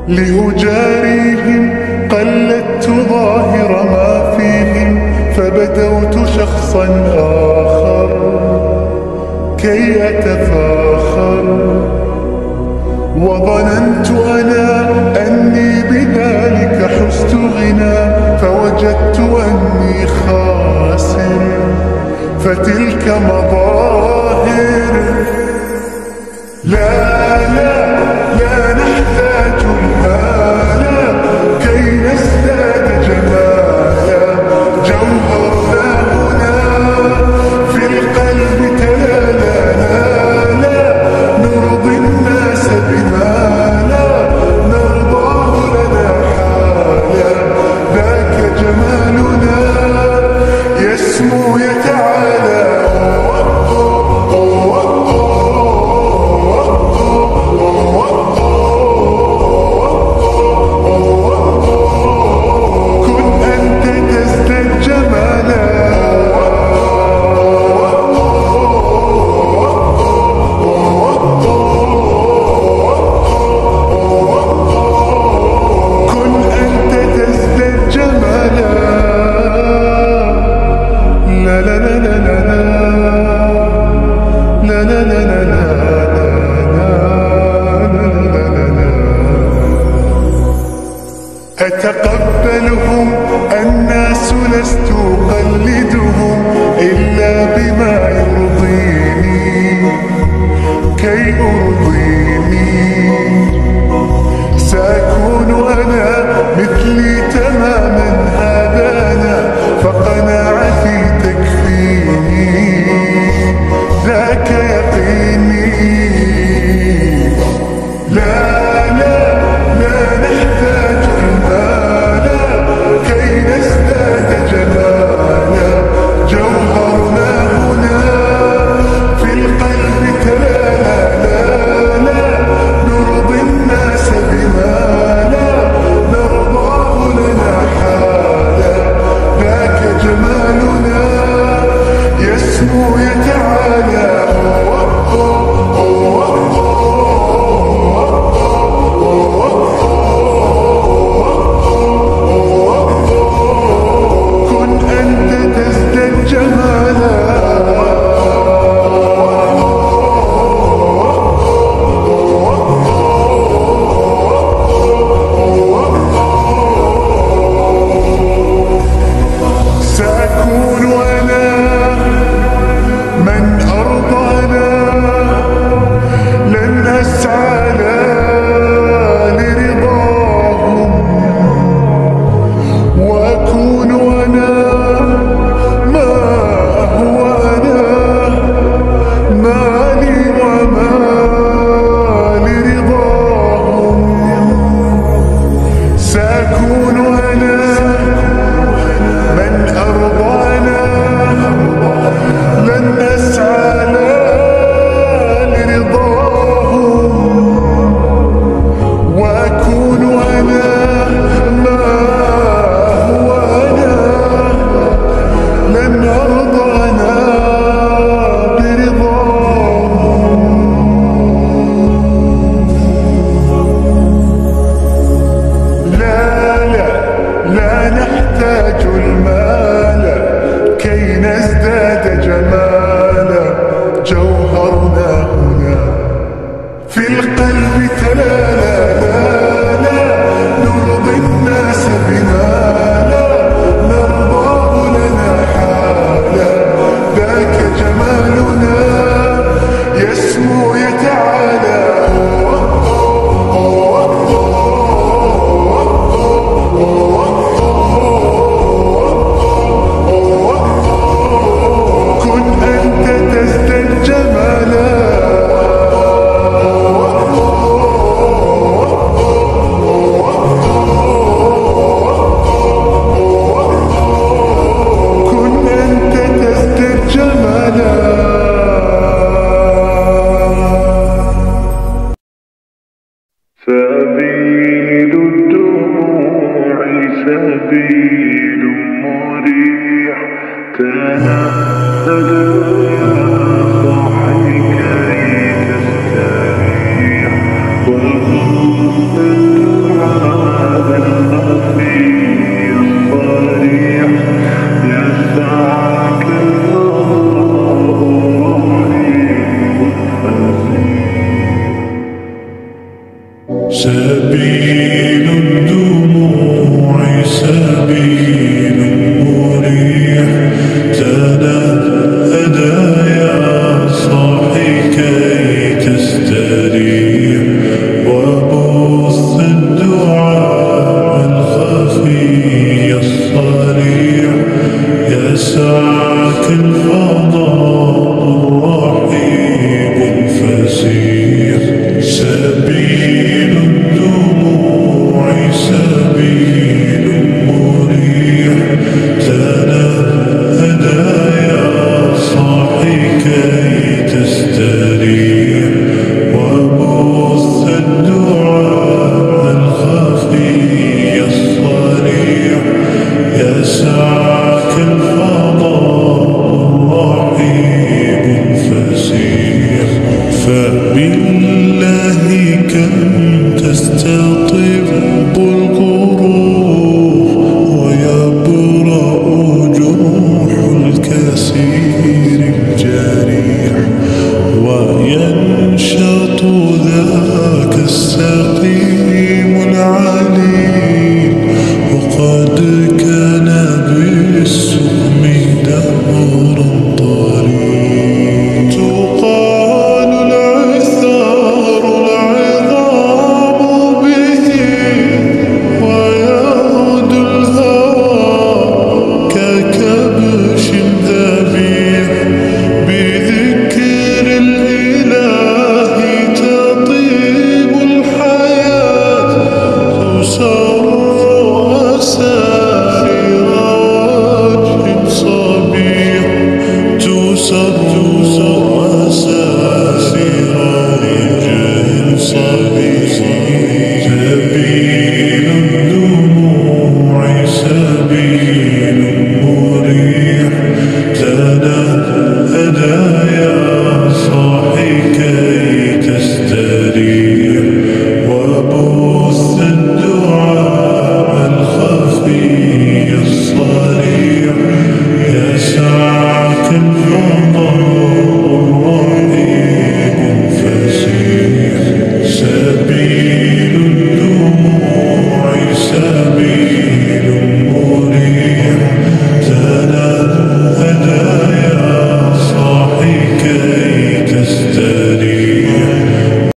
لأجاريهم قلدت ظاهر ما فيهم، فبدوت شخصا آخر كي أتفاخر، وظننت أنا أني بذلك حزت غنى، فوجدت أني خاسر، فتلك مظاهر. لا لا لا نحتاج المال كي نزداد جمالا، جوهرنا هنا في القلب تلالا. لا لا نرضي الناس بما لا نرضاه لنا حالا، ذاك جمالنا يسمو يتعالى. أتقبلهم الناس لست أقلدهم إلا بما يرضيني كي أرضيني، سأكون أنا مثلي تماما هذا أنا، فقناعتي تكفيني ذاك يقيني. لا لا لا نحتاج المال كي نزداد جمالا، جوهرنا هنا في القلب تلالا. لا لا نرضي الناس بما لا نرضاه لنا حالا، ذاك جمالنا يسمو يتعالى. جوهرنا هنا في القلب تلالا. لا لا نرضي الناس بما لا نرضاه لنا حالا، ذاك جمالنا يسمو يتعالى. سبيل الدموع سبيل مريح، تنهد يا صاحي كي تستريح، والقلب الدعاء صريع يسعك الفرح